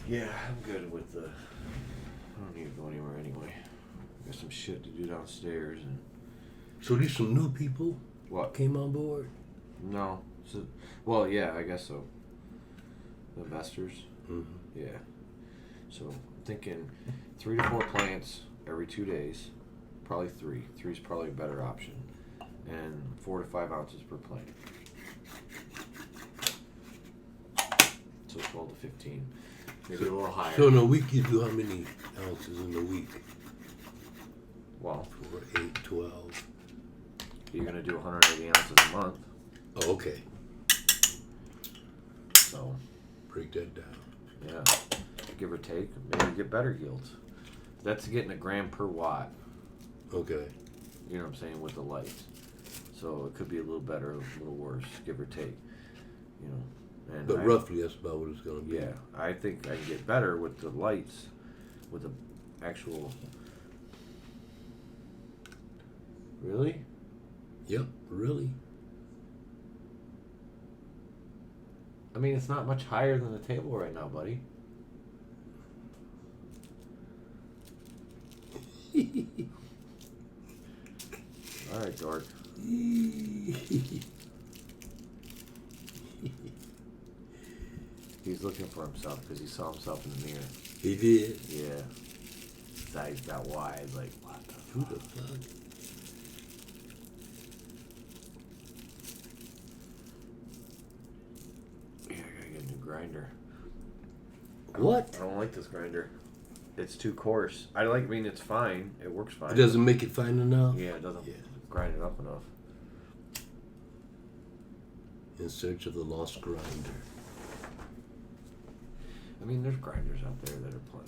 Yeah, I'm good with the... I don't need to go anywhere anyway. Got some shit to do downstairs and... So these some new people What? came on board? No. So, well, yeah, I guess so. The investors? Mm-hmm. Yeah. So I'm thinking 3 to 4 plants every 2 days. Probably 3. 3 is probably a better option. And 4 to 5 ounces per plant. So 12 to 15. Maybe a little higher. So in a week you do how many ounces in a week? Well, 4, 8, 12. you're going to do 180 ounces a month. Oh, okay. So, Break that down. yeah. Give or take. Maybe get better yields. That's getting a gram per watt. Okay. You know what I'm saying? With the lights. So it could be a little better, a little worse, give or take. You know. And But roughly that's about what it's going to be. Yeah. I think I can get better with the lights, with the actual... Really? Yep, really. I mean, it's not much higher than the table right now, buddy. All right, dork. He's looking for himself because he saw himself in the mirror. He did? Yeah. His eyes got wide, like, what the Who fuck? the fuck? Yeah, I gotta get a new grinder. What? I don't like this grinder. It's too coarse. I mean, it's fine. It works fine. It doesn't make it fine enough? Yeah, it doesn't grind it up enough. In search of the lost grinder. I mean, there's grinders out there that are fine.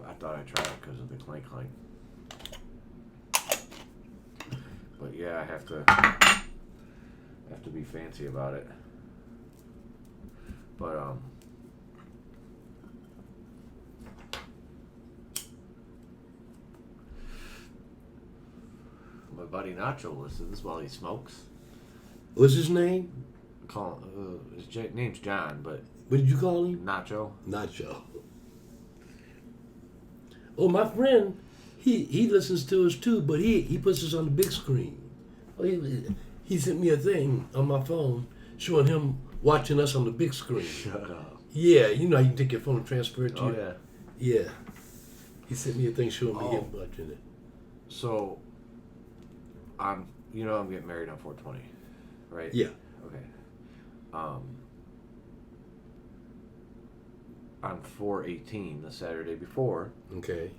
I thought I'd try it because of the clank. But yeah, I have to be fancy about it. But my buddy Nacho listens while he smokes. What's his name? His name's John, but What did you call him? Nacho. Nacho. Oh, my friend, he listens to us too, but he puts us on the big screen. Oh, he sent me a thing on my phone showing him watching us on the big screen. Shut up. Yeah, you know how you can take your phone and transfer it to Oh you? yeah. Yeah. He sent me a thing showing me him watching it. So, I'm getting married on 4/20, right? Yeah. Okay. On 4/18, the Saturday before, Okay.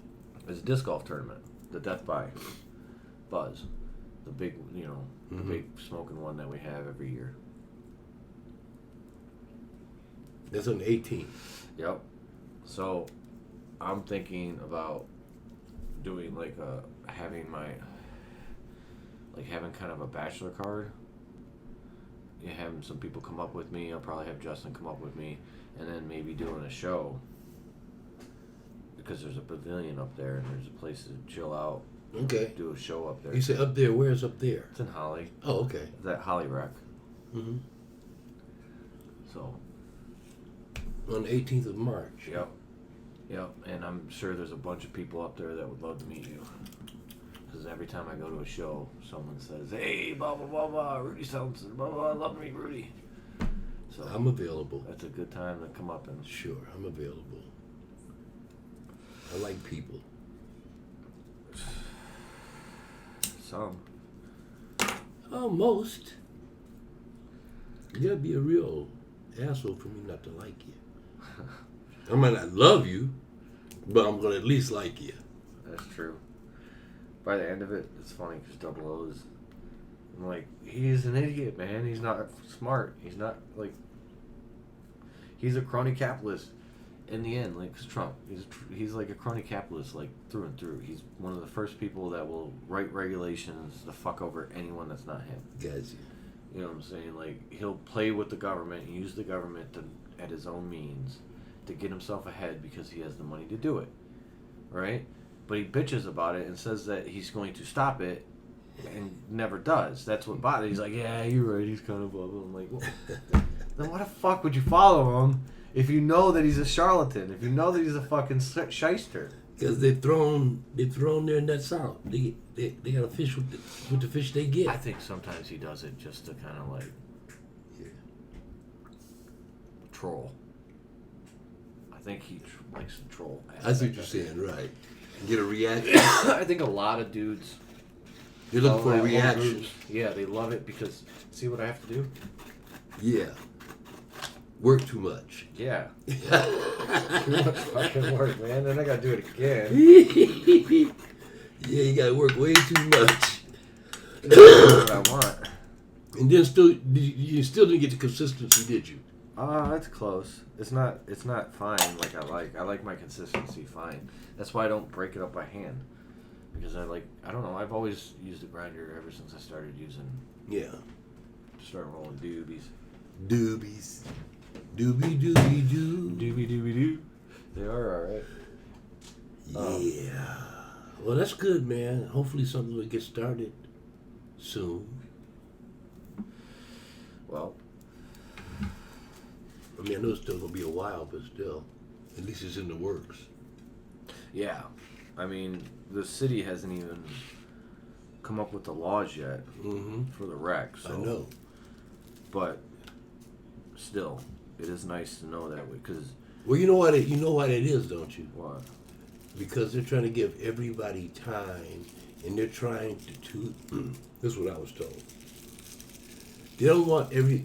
is a disc golf tournament, the Death by Buzz, the big, the big smoking one that we have every year. That's on the 18th. Yep. So, I'm thinking about doing having kind of a bachelor card. You having some people come up with me. I'll probably have Justin come up with me, and then maybe doing a show because there's a pavilion up there and there's a place to chill out. Okay. Do a show up there. You said up there. Where's up there? It's in Holly. Oh, okay. It's at Holly Rec. Mm-hmm. So. On the 18th of March. Yep. And I'm sure there's a bunch of people up there that would love to meet you. Because every time I go to a show, someone says, "Hey, blah blah blah blah, Rudy sounds blah blah. I love to meet Rudy." So I'm available. that's a good time to come up and. Sure, I'm available. I like people. Some. Almost. You gotta be a real asshole for me not to like you. I might not love you, but I'm gonna at least like you. That's true. By the end of it, it's funny because Double O is. I'm like, he's an idiot, man. He's not smart. He's not he's a crony capitalist. In the end, like Trump, he's like a crony capitalist, like through and through. He's one of the first people that will write regulations to fuck over anyone that's not him. Gotcha. You know what I'm saying? Like, he'll play with the government and use the government at his own means to get himself ahead because he has the money to do it, right? But he bitches about it and says that he's going to stop it and never does. That's what bothers. He's like, yeah, you're right. He's kind of blah blah. I'm like, well, then why the fuck would you follow him If you know that he's a charlatan, if you know that he's a fucking shyster. Because they've thrown their nets out. They got to fish with the fish they get. I think sometimes he does it just to kind of like troll. I think he likes to troll. I see what you're saying, right? Get a reaction. I think a lot of dudes. You're looking for a have whole reaction. groups. Yeah, they love it because see what I have to do. Yeah. Work too much. Yeah. Too much fucking work, man. Then I gotta do it again. Yeah, you gotta work way too much. That's what I want. And then you still didn't get the consistency, did you? That's close. It's not fine like I like. I like my consistency fine. That's why I don't break it up by hand. Because I don't know, I've always used a grinder ever since I started rolling doobies. Doobies. Doobie doobie doo. Doobie doobie doo. They are alright. Yeah. Well, that's good, man. Hopefully something will get started soon. Well, I mean, I know it's still going to be a while, but still. At least it's in the works. yeah. I mean, the city hasn't even come up with the laws yet for the rec. So. I know. But still, it is nice to know that way because. Well, you know why that is, don't you? What? Because they're trying to give everybody time, and they're trying to this is what I was told. They don't want a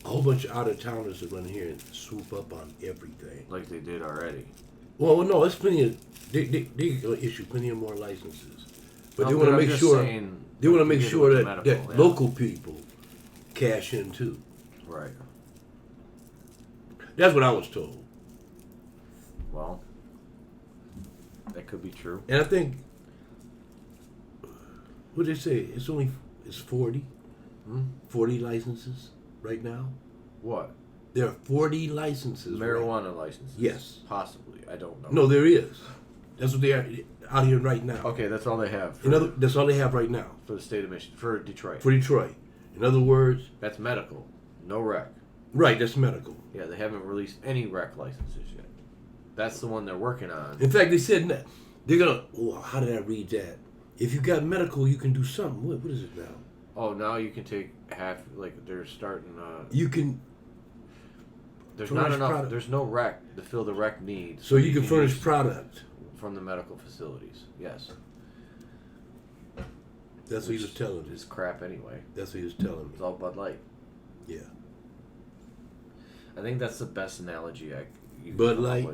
whole bunch of out-of-towners to run here and swoop up on everything. Like they did already. Well, no, it's plenty of. They gonna issue plenty of more licenses, but they want to make sure. They want to make sure that local people cash in too. Right. That's what I was told. Well, that could be true. And I think, what they say, it's 40. 40 licenses right now. What? There are 40 licenses. Marijuana licenses? Yes. Possibly. I don't know. No, there is. That's what they are out here right now. Okay, that's all they have. That's all they have right now. For the state of Michigan. For Detroit. For Detroit. In other words. That's medical. No rec. Right, that's medical. Yeah, they haven't released any rec licenses yet. That's the one they're working on. In fact, they said that they're going to. Oh, how did I read that? If you got medical, you can do something. What is it now? Oh, now you can take half. Like they're starting. You can. There's not enough. Product. There's no rec to fill the rec need. So you can furnish product from the medical facilities. Yes. That's what he was telling me. It's crap anyway. That's what he was telling me. It's all Bud Light. Yeah. I think that's the best analogy you Bud Light.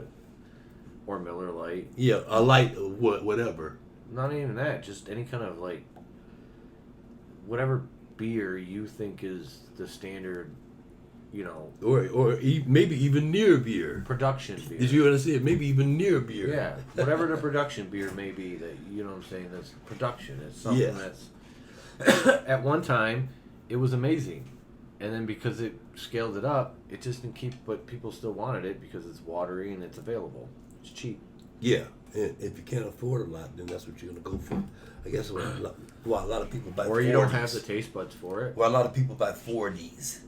Or Miller Lite. Yeah, a light or whatever. Not even that. Just any kind of like. Whatever beer you think is the standard, you know. Or maybe even near beer. Production beer. Did you understand? Maybe even near beer. Yeah. Whatever the production beer may be, that you know what I'm saying, that's production. It's something that's at one time it was amazing. And then because it scaled it up, it just didn't keep, but people still wanted it because it's watery and it's available. It's cheap. Yeah. And if you can't afford a lot, then that's what you're going to go for. I guess a lot of people buy 40s. Or you don't have the taste buds for it. Well, a lot of people buy 40s.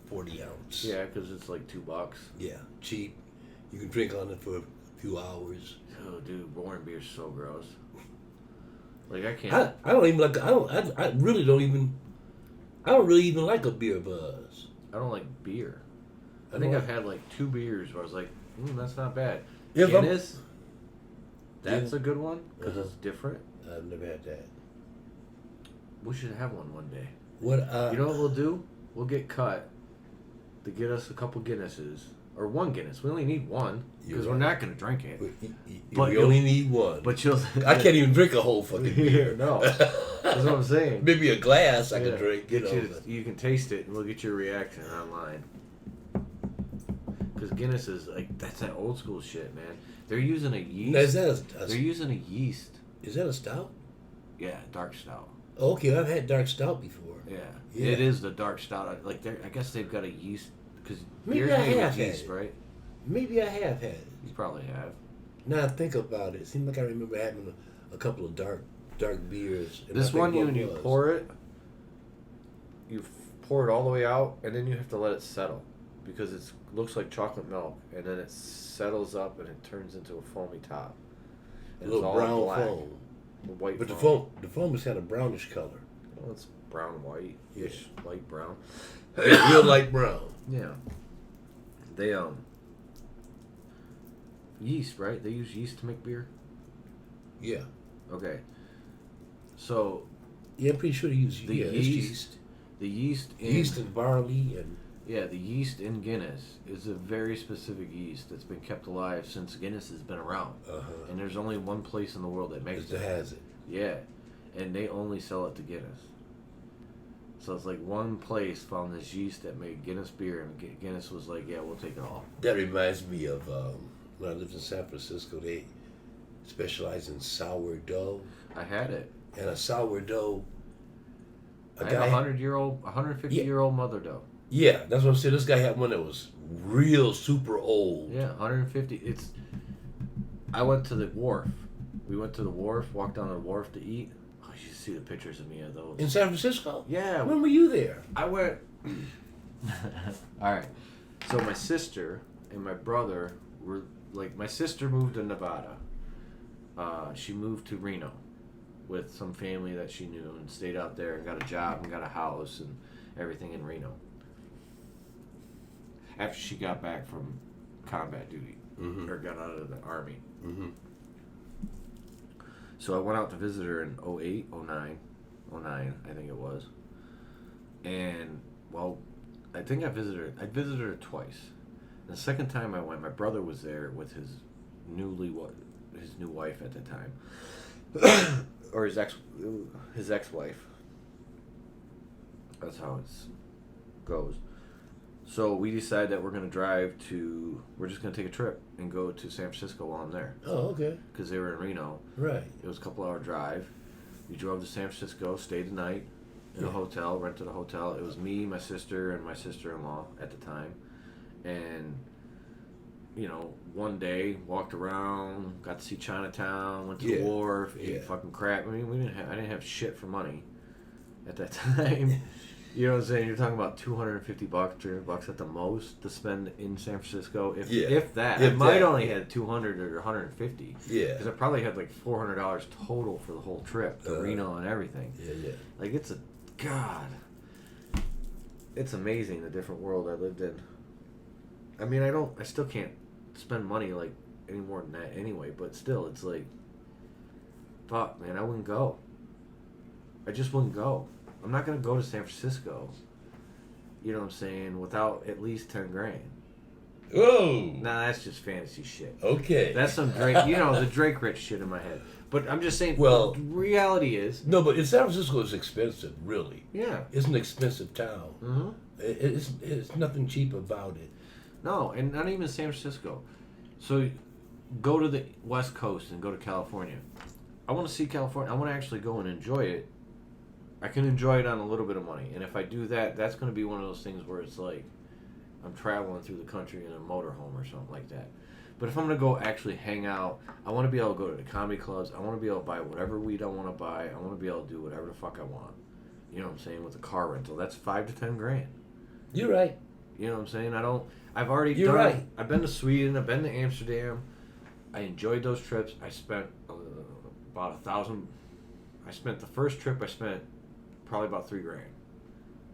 40 ounce. Yeah, because it's like $2. Yeah, cheap. You can drink on it for a few hours. Oh, dude, boring beer's so gross. Like I can't. I don't even like. I really don't even. I don't really even like a beer buzz. I don't like beer. I think I've had like 2 beers where I was like, that's not bad. If Guinness. That's a good one because it's different. I've never had that. We should have one day. What? You know what we'll do? We'll get cut to get us a couple Guinnesses or one Guinness. We only need one because we're not going to drink it. But we only need one. But you'll. I can't even drink a whole fucking beer. No, that's what I'm saying. Maybe a glass I can drink. You can taste it, and we'll get your reaction online. Because Guinness is that's that old school shit, man. They're using a yeast. They're using a yeast. Is that a stout? Yeah, dark stout. Oh, okay, I've had dark stout before. Yeah. It is the dark stout. I guess they've got a yeast because maybe I have had yeast, it. Right? Maybe I have had it. You probably have. Now I think about it. It seems like I remember having a couple of dark beers. This one, when you pour it, you pour it all the way out, and then you have to let it settle because it looks like chocolate milk, and then it settles up and it turns into a foamy top. A And little brown foam. White But foam. the foam is kind of brownish color. Well, it's brown white-ish, light brown. Real light brown. Yeah. They yeast, right? They use yeast to make beer. Yeah. Okay. So Yeah, I'm pretty sure they use the it's yeast. The yeast in yeast and barley and the yeast in Guinness is a very specific yeast that's been kept alive since Guinness has been around. And there's only one place in the world that makes that has it. Yeah, and they only sell it to Guinness. So it's like one place found this yeast that made Guinness beer, and Guinness was like, "Yeah, we'll take it all." That reminds me of when I lived in San Francisco. They specialize in sourdough. I had it. And a sourdough. I had a 150-year-old mother dough. Yeah, that's what I'm saying. This guy had one that was real super old. Yeah, 150. I went to the wharf. We went to the wharf, walked down the wharf to eat. Oh, you should see the pictures of me of those. In San Francisco? Yeah. When were you there? I went. All right. So my sister and my brother were like, my sister moved to Nevada. She moved to Reno with some family that she knew and stayed out there and got a job and got a house and everything in Reno. After she got back from combat duty or got out of the army. So I went out to visit her in 08, 09, I think it was. And, well, I think I visited her twice. And the second time I went, my brother was there with his new wife at the time. Or his ex-wife. That's how it goes. So we decided that we're just going to take a trip and go to San Francisco while I'm there. Oh, okay. Because they were in Reno. Right. It was a couple-hour drive. We drove to San Francisco, stayed the night in a hotel, rented a hotel. It was me, my sister, and my sister-in-law at the time. And, one day, walked around, got to see Chinatown, went to the wharf, ate fucking crap. I mean, I didn't have shit for money at that time. You know what I'm saying? You're talking about $250, $300 at the most to spend in San Francisco, if that. I might only had $200 or $150. Yeah. Because I probably had like $400 total for the whole trip to Reno and everything. Yeah. Like it's amazing the different world I lived in. I mean, I still can't spend money like any more than that anyway. But still, it's like, fuck, man, I wouldn't go. I just wouldn't go. I'm not going to go to San Francisco, you know what I'm saying, without at least 10 grand. Whoa! Nah, that's just fantasy shit. Okay. That's some Drake, the Drake rich shit in my head. But I'm just saying, well, the reality is... No, but San Francisco is expensive, really. Yeah. It's an expensive town. Mm-hmm. It's nothing cheap about it. No, and not even San Francisco. So go to the West Coast and go to California. I want to see California. I want to actually go and enjoy it. I can enjoy it on a little bit of money. And if I do that, that's going to be one of those things where it's like I'm traveling through the country in a motorhome or something like that. But if I'm going to go actually hang out, I want to be able to go to the comedy clubs. I want to be able to buy whatever weed I want to buy. I want to be able to do whatever the fuck I want. You know what I'm saying? With a car rental. That's $5 to $10 grand. You're right. You know what I'm saying? I've been to Sweden. I've been to Amsterdam. I enjoyed those trips. I spent about $1,000. I spent the first trip. I spent probably about $3 grand.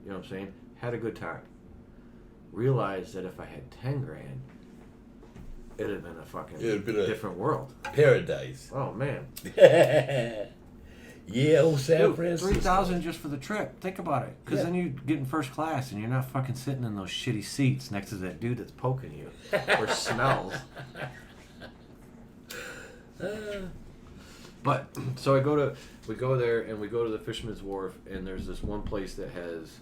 You know what I'm saying? Had a good time. Realized that if I had 10 grand, it'd have been a fucking different world. Paradise. Oh man. Yeah, old San Francisco. $3,000 just for the trip. Think about it. Because then you get in first class and you're not fucking sitting in those shitty seats next to that dude that's poking you or smells. But so we go there and we go to the Fisherman's Wharf, and there's this one place that has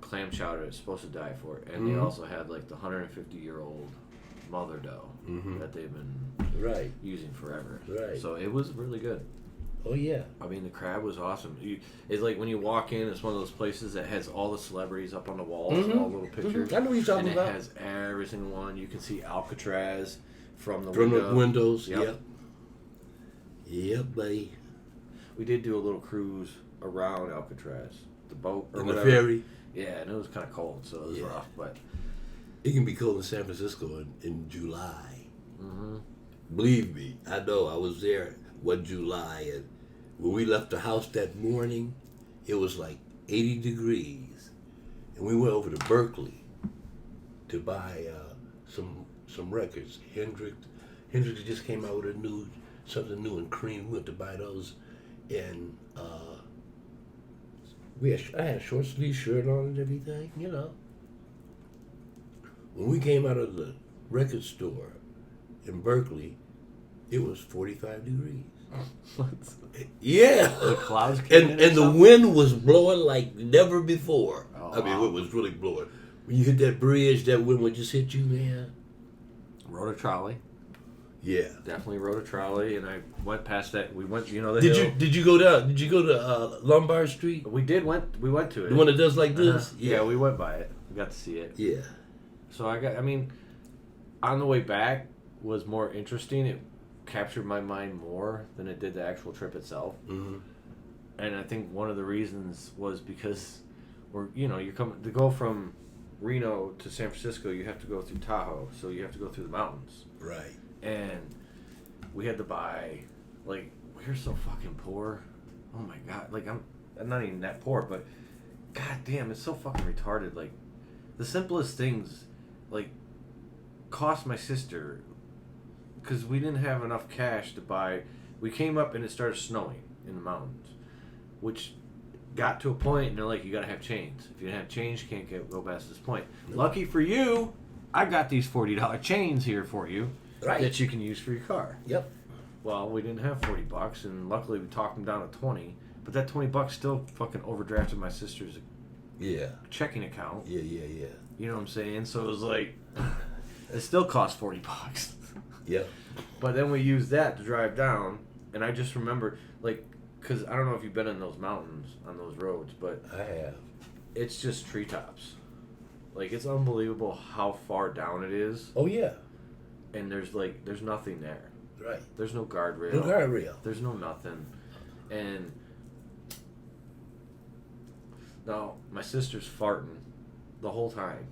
clam chowder that's supposed to die for it, and they also had like the 150-year-old mother dough that they've been using forever. Right. So it was really good. Oh yeah. I mean, the crab was awesome. It's like when you walk in, it's one of those places that has all the celebrities up on the walls, all little pictures. I know what you're talking about. And it has every single one. You can see Alcatraz from the windows. Yep. Yep, buddy. We did do a little cruise around Alcatraz, the boat or in whatever. The ferry. Yeah, and it was kind of cold, so it was rough. But It can be cold in San Francisco in July. Mm-hmm. Believe me, I know. I was there one July, and when we left the house that morning, it was like 80 degrees, and we went over to Berkeley to buy some records. Hendrix just came out with something new in Cream. We went to buy those, and I had a short sleeve shirt on and everything, you know. When we came out of the record store in Berkeley, it was 45 degrees. Yeah. The clouds came in and the something? wind was blowing like never before. Oh, I mean, wow. it was really blowing. When you hit that bridge, that wind would just hit you, man. Rode a trolley. Yeah. Definitely rode a trolley, and I went past that. We went, you know, the Did hill. you go down? Did you go to Lombard Street? We went to it. The one that does like this? Uh-huh. Yeah, we went by it. We got to see it. Yeah. So I mean, on the way back was more interesting. It captured my mind more than it did the actual trip itself. Mm-hmm. And I think one of the reasons was because you're coming to go from Reno to San Francisco, you have to go through Tahoe, so you have to go through the mountains. Right. And we had to buy, like, we're so fucking poor. Oh my god, like I'm not even that poor, but god damn, it's so fucking retarded. Like, the simplest things, like, cost my sister, because we didn't have enough cash to buy. We came up and it started snowing in the mountains, which got to a point and they're like, you gotta have chains. If you don't have chains, you can't go past this point. No. Lucky for you, I got these $40 chains here for you. Right. That you can use for your car. Yep. Well, we didn't have $40, and luckily we talked them down to 20. But that $20 still fucking overdrafted my sister's checking account. Yeah. You know what I'm saying? So it was like, it still cost $40. Yep. But then we used that to drive down, and I just remember, like, because I don't know if you've been in those mountains on those roads, but I have. it's just treetops. Like, it's unbelievable how far down it is, Oh yeah. and there's nothing there. Right. There's no guardrail. No guardrail. There's no nothing. And now my sister's farting the whole time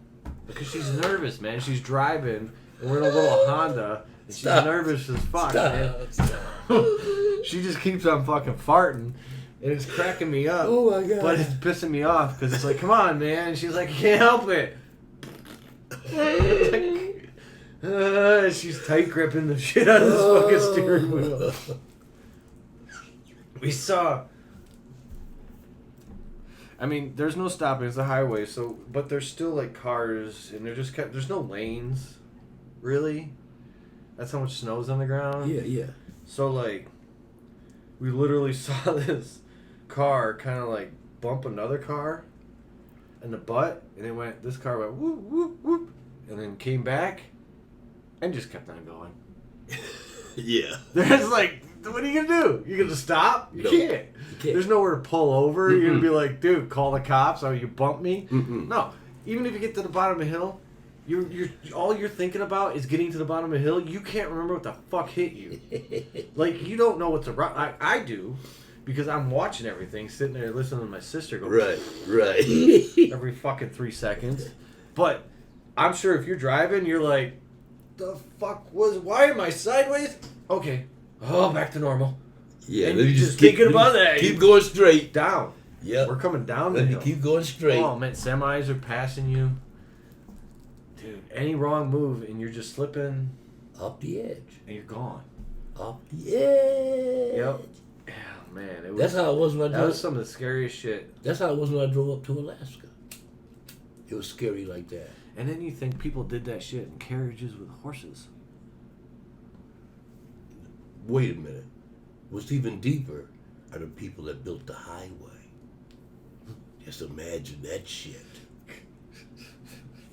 because she's nervous, man. She's driving, and we're in a little Honda, and she's nervous as fuck, man. She just keeps on fucking farting, and it's cracking me up. Oh my god. But it's pissing me off because it's like, come on, man. And she's like, I can't help it. She's tight gripping the shit out of this fucking steering wheel. We saw. I mean, there's no stopping. It's a highway, so but there's still like cars, and there's no lanes, really. That's how much snow's on the ground. Yeah. So like, we literally saw this car kind of like bump another car in the butt, and it went. This car went whoop whoop whoop, and then came back, and just kept on going. Yeah. There's like, what are you gonna do? You gonna stop? You No, can't. you can't. There's nowhere to pull over. You're gonna be like, dude, call the cops. Or you bump me. Mm-mm. No. Even if you get to the bottom of the hill, you're all you're thinking about is getting to the bottom of the hill. You can't remember what the fuck hit you. Like, you don't know what's around. I do, because I'm watching everything, sitting there listening to my sister go Right. every fucking 3 seconds. But I'm sure if you're driving, you're like, why am I sideways? Okay. Oh, back to normal. Yeah. And let me you just thinking about that. Keep going straight. Down. Yep. We're coming down the Let me hill. keep going straight. Oh, man, semis are passing you. Dude, any wrong move and you're just slipping Up the edge. and you're gone. Up the edge. Yep. Yeah, man. It was, That's how it was when I that drove. was some of the scariest shit. That's how it was when I drove up to Alaska. It was scary like that. And then you think people did that shit in carriages with horses. Wait a minute. What's even deeper are the people that built the highway. Just imagine that shit.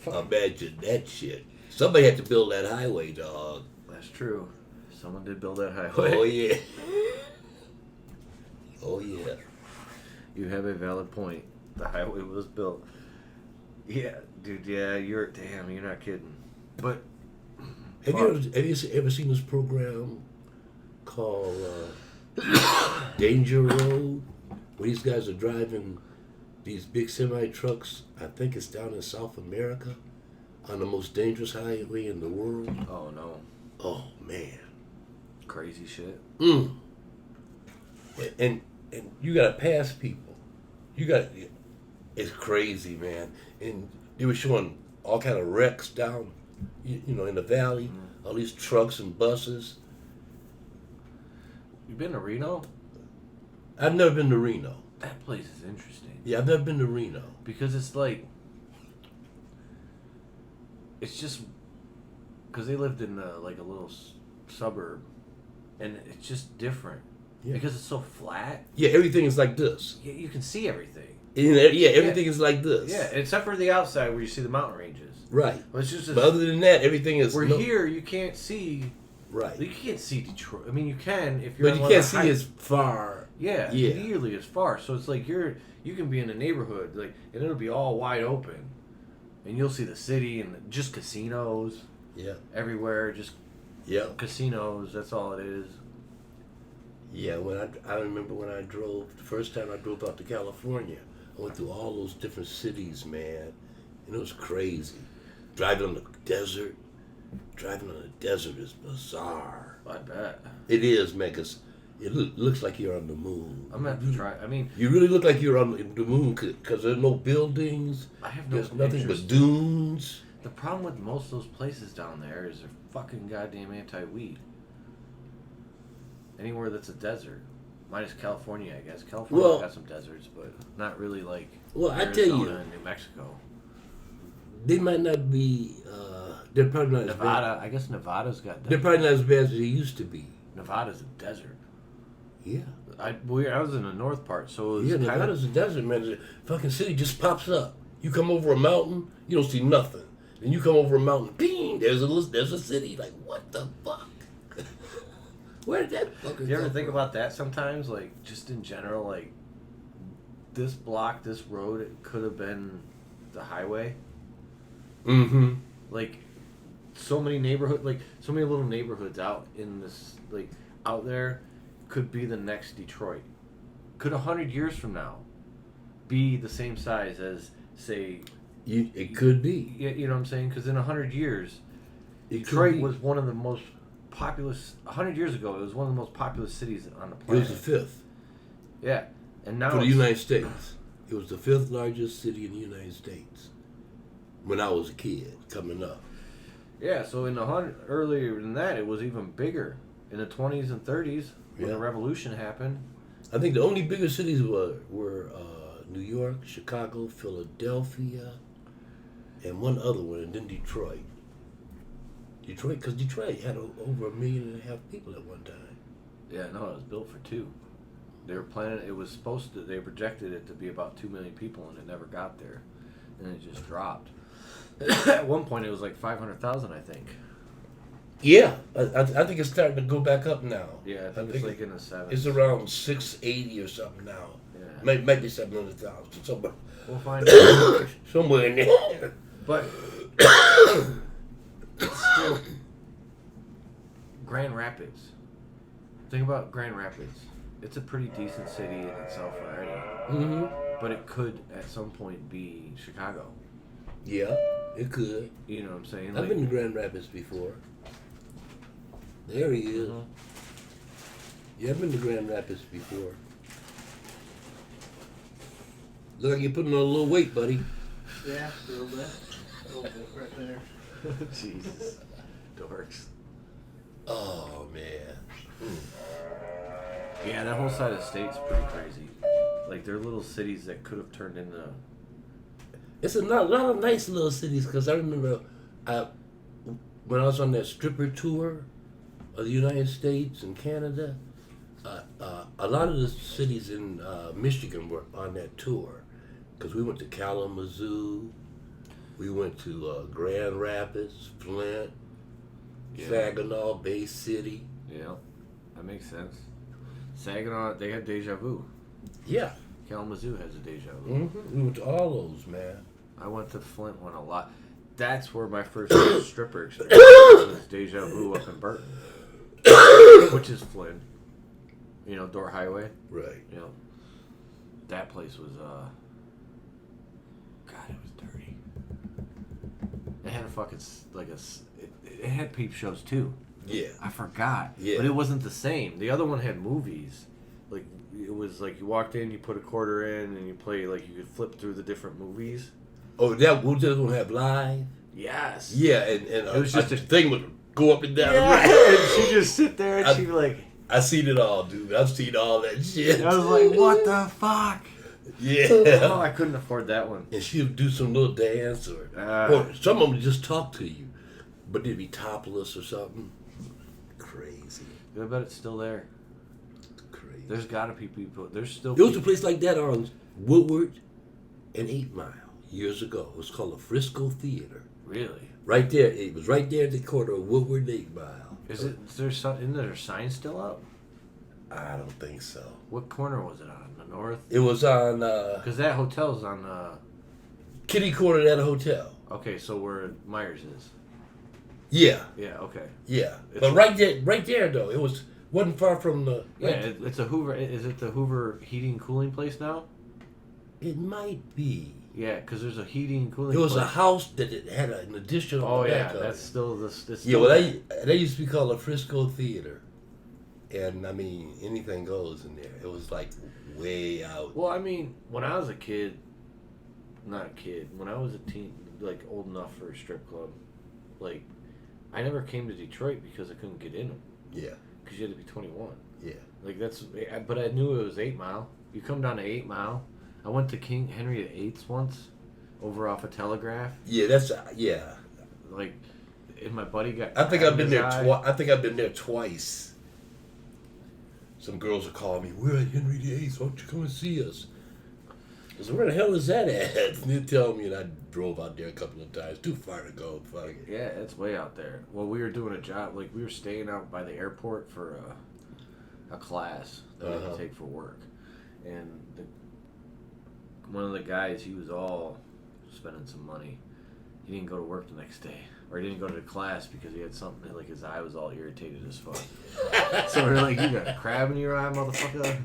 Imagine that shit. Somebody had to build that highway, dog. That's true. Someone did build that highway. Oh yeah. Oh yeah. You have a valid point. The highway was built. Yeah, dude. Yeah, you're not kidding. But Have you ever seen this program called Danger Road? Where these guys are driving these big semi trucks. I think it's down in South America. on the most dangerous highway in the world. Oh no. Oh man. Crazy shit. And you gotta pass people. It's crazy, man. And they were showing all kind of wrecks down, in the valley. All these trucks and buses. You been to Reno? I've never been to Reno. That place is interesting. Yeah, I've never been to Reno. Because it's like, it's just, because they lived in like a little suburb, and it's just different. Yeah. Because it's so flat. Yeah, everything is like this. You can see everything. Yeah, everything is like this. Yeah, except for the outside where you see the mountain ranges. Right. But it's just But other than that, everything is. Here you can't see. Right. You can't see Detroit. I mean, you can if you're. But you can't see as far. Yeah, Yeah. nearly as far. So it's like you can be in a neighborhood and it'll be all wide open, and you'll see the city and just casinos. Yeah. Everywhere, just. Yeah. Casinos. That's all it is. Yeah. I remember when I drove the first time I drove out to California, I went through all those different cities, man, and it was crazy. Driving on the desert. Driving on the desert is bizarre. I bet. It is, man, 'cause it looks like you're on the moon. I'm gonna have to try. I mean, you really look like you're on the moon because there's no buildings. I have no. There's nothing interest. but dunes. The problem with most of those places down there is they're fucking goddamn anti-weed. Anywhere that's a desert, minus California, I guess. California's got some deserts, but not really like. Well, I Arizona tell you, and New Mexico. They might not be. They're probably not Nevada. as bad. I guess Nevada's got. They're probably not as bad as they used to be. Nevada's a desert. Yeah. I was in the north part, so it was Nevada's a desert, man. The fucking city just pops up. You come over a mountain, you don't see nothing. Then you come over a mountain, bing, there's a city. Like, what the fuck? Where did that fucking You ever think about that sometimes? Like, just in general, like, this block, this road, it could have been the highway. Mm-hmm. Like, so many little neighborhoods out in this, like, out there could be the next Detroit. Could 100 years from now be the same size as, say... It could be. You know what I'm saying? Because in 100 years, Detroit was one of the most populous... 100 years ago, it was one of the most populous cities on the planet. It was the fifth. Yeah. And now for the United States. It was the fifth largest city in the United States. When I was a kid, coming up. Yeah, so earlier than that, it was even bigger. In the 20s and 30s, when the revolution happened. I think the only bigger cities were New York, Chicago, Philadelphia, and one other one, and then Detroit. Because Detroit had over 1.5 million people at one time. Yeah, no, it was built for 2. They were planning, they projected it to be about 2 million people, and it never got there. And it just dropped. At one point, it was like 500,000, I think. Yeah, I think it's starting to go back up now. Yeah, I think it's like in the 7s. It's around 680 or something now. Yeah. Might be 700,000. Somewhere. We'll find out. Somewhere in there. But it's still Grand Rapids. Think about Grand Rapids. It's a pretty decent city in itself already. Mm-hmm. But it could, at some point, be Chicago. Yeah, it could. You know what I'm saying? I've been to Grand Rapids before. There he is. Mm-hmm. Yeah, I've been to Grand Rapids before. Look like you're putting on a little weight, buddy. Yeah, a little bit. A little bit right there. Jesus. Dorks. Oh, man. Yeah, that whole side of the state's pretty crazy. Like, they're little cities that could have turned into... It's a lot of nice little cities, because I remember when I was on that stripper tour of the United States and Canada, a lot of the cities in Michigan were on that tour, because we went to Kalamazoo, we went to Grand Rapids, Flint, Saginaw, Bay City. Yeah, that makes sense. Saginaw, they had deja vu. Yeah. Kalamazoo has a deja vu. Mm-hmm. We went to all those, man. I went to Flint one a lot. That's where my first stripper experience was, deja vu up in Burton, which is Flint. You know, Door Highway. Right. You know, that place was God, it was dirty. It had a fucking it had peep shows too. Yeah. I forgot. Yeah. But it wasn't the same. The other one had movies. Like it was like you walked in, you put a quarter in, and you play like you could flip through the different movies. Oh, that one just gonna have live. Yes. Yeah, and it was just a thing would go up and down. Yeah. And she just sit there and she'd be like, I seen it all, dude. I've seen all that shit. I was like, what the fuck? Yeah. Oh, I couldn't afford that one. And she would do some little dance, or some of them would just talk to you, but they'd be topless or something. Crazy. I bet it's still there. Crazy. There's gotta be people. There's still. There was a place like that on Woodward and 8 Mile years ago. It was called the Frisco Theater. Really? Right there. It was right there at the corner of Woodward and 8 Mile. Isn't there a sign still up? I don't think so. What corner was it on? The north? It was on Because that hotel's on. Kitty Corner at a hotel. Okay, so where Myers is. Yeah. Yeah. Okay. Yeah. It's But right there though, it wasn't far from the. Yeah, it's a Hoover. Is it the Hoover heating and cooling place now? It might be. Yeah, because there's a heating and cooling. It was place. a house that it had an addition. Oh on the yeah, back of that's it. still this. Yeah, well, that used to be called the Frisco Theater, and I mean anything goes in there. It was like way out. Well, I mean, when I was a kid, not a kid, when I was a teen, like old enough for a strip club, like I never came to Detroit because I couldn't get in them. Yeah. Because you had to be 21. Yeah. Like that's, but I knew it was 8 Mile. You come down to 8 Mile. I went to King Henry VIII's once, over off a Telegraph. Yeah, that's yeah. Like, and my buddy got. I think I've been there. eye. I think I've been there twice. Some girls are calling me. We're at Henry VIII's. Why don't you come and see us? I said, where the hell is that at? And they tell me, and I drove out there a couple of times. Too far to go. Fuck it. Yeah, it's way out there. Well, we were doing a job, like we were staying out by the airport for a class that we had to take for work, and one of the guys, he was all spending some money. He didn't go to work the next day, or he didn't go to the class because he had something like his eye was all irritated as fuck. So we're like, "You got a crab in your eye, motherfucker."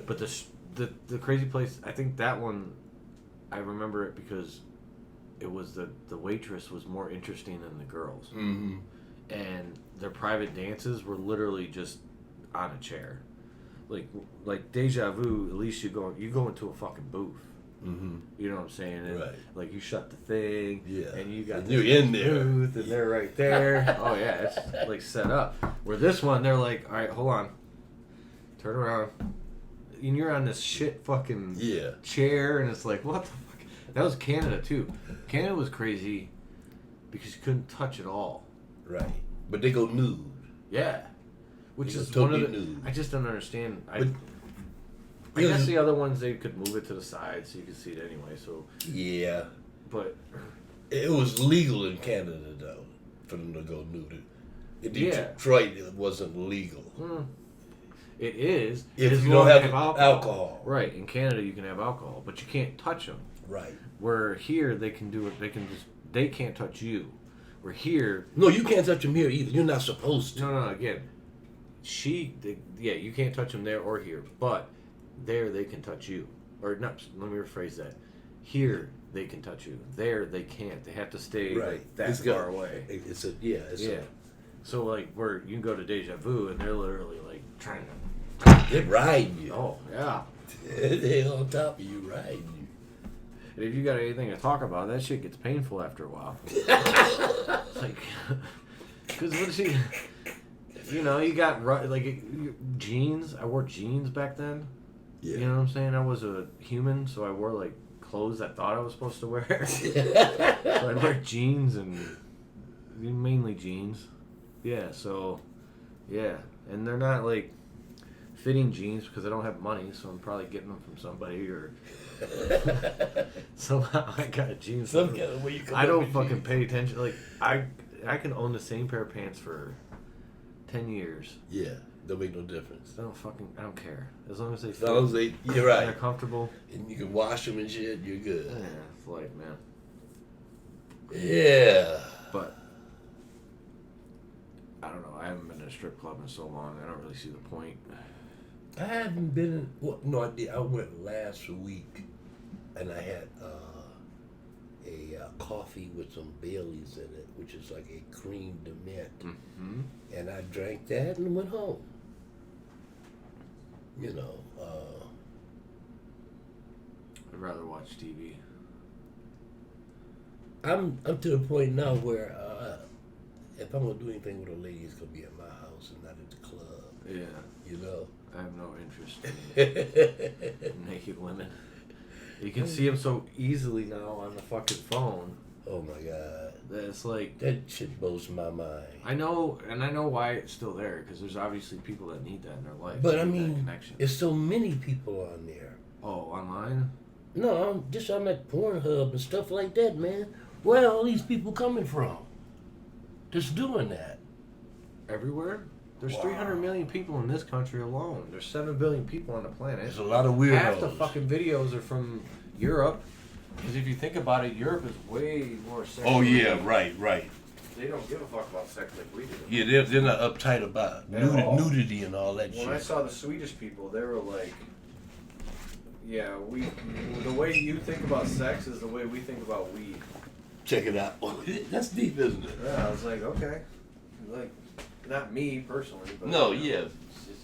But the crazy place, I think that one, I remember it because it was the waitress was more interesting than the girls, and their private dances were literally just on a chair. Like Deja Vu, at least you go into a fucking booth. Mm-hmm. You know what I'm saying? And right. Like you shut the thing, and you got you're in there, booth, and they're right there. Oh yeah, it's like set up. Where this one, they're like, all right, hold on, turn around, and you're on this shit fucking chair, and it's like, what the fuck? That was Canada too. Canada was crazy because you couldn't touch at all. Right, but they go nude. Yeah. Which is totally one of the. nude. I just don't understand. But, I guess the other ones they could move it to the side so you could see it anyway. So yeah, but it was legal in Canada though for them to go nude. In Yeah. Detroit, it wasn't legal. It is If you don't have alcohol. Right, in Canada you can have alcohol, but you can't touch them. Right. Where here they can do it. They can't touch you. Where here. No, you can't touch them here either. You're not supposed to. No. Again, you can't touch them there or here, but there they can touch you. Or not. Let me rephrase that. Here they can touch you. There they can't. They have to stay like, that far away. So like where you can go to Deja Vu and they're literally like trying to. They're riding you. Oh yeah. They're on top of you, riding you. And if you got anything to talk about, that shit gets painful after a while. Like, because what is he? You know, you got like jeans. I wore jeans back then. Yeah. You know what I'm saying? I was a human, so I wore like clothes I thought I was supposed to wear. So I'd wear jeans and mainly jeans. Yeah. So, yeah, and they're not like fitting jeans because I don't have money, so I'm probably getting them from somebody or somehow I got a jeans. Some kind of way you I don't fucking pay attention. Like I can own the same pair of pants for 10 years. Yeah, don't make no difference. I don't care. As long as they fit. As long as you're right. They're comfortable. And you can wash them and shit, you're good. Yeah, it's life, man. Yeah. But I don't know. I haven't been to a strip club in so long. I don't really see the point. I haven't been in, no, I did. I went last week, and I had coffee with some Baileys in it, which is like a cream de mint. Mm-hmm. And I drank that and went home. You know, I'd rather watch TV. I'm to the point now where if I'm gonna do anything with a lady, it's gonna be at my house and not at the club. Yeah. You know. I have no interest in naked women. You can see them so easily now on the fucking phone. Oh my God. That it's like, That shit blows my mind. I know, and I know why it's still there, because there's obviously people that need that in their life. But They I need that mean, connection. there's so many people on there. Oh, online? No, I'm just on that Pornhub and stuff like that, man. Where are all these people coming from? Just doing that. Everywhere? There's Wow. 300 million people in this country alone. There's 7 billion people on the planet. There's a lot of weirdos. Half the fucking videos are from Europe. Because if you think about it, Europe is way more sexual. Oh yeah, right. They don't give a fuck about sex like we do. Yeah, they're not uptight about At all. nudity and all that When I shit. saw the Swedish people, they were like, yeah, the way you think about sex is the way we think about weed. Check it out. That's deep, isn't it? Yeah, I was like, okay. Like, not me personally, but No, you know, yeah. it's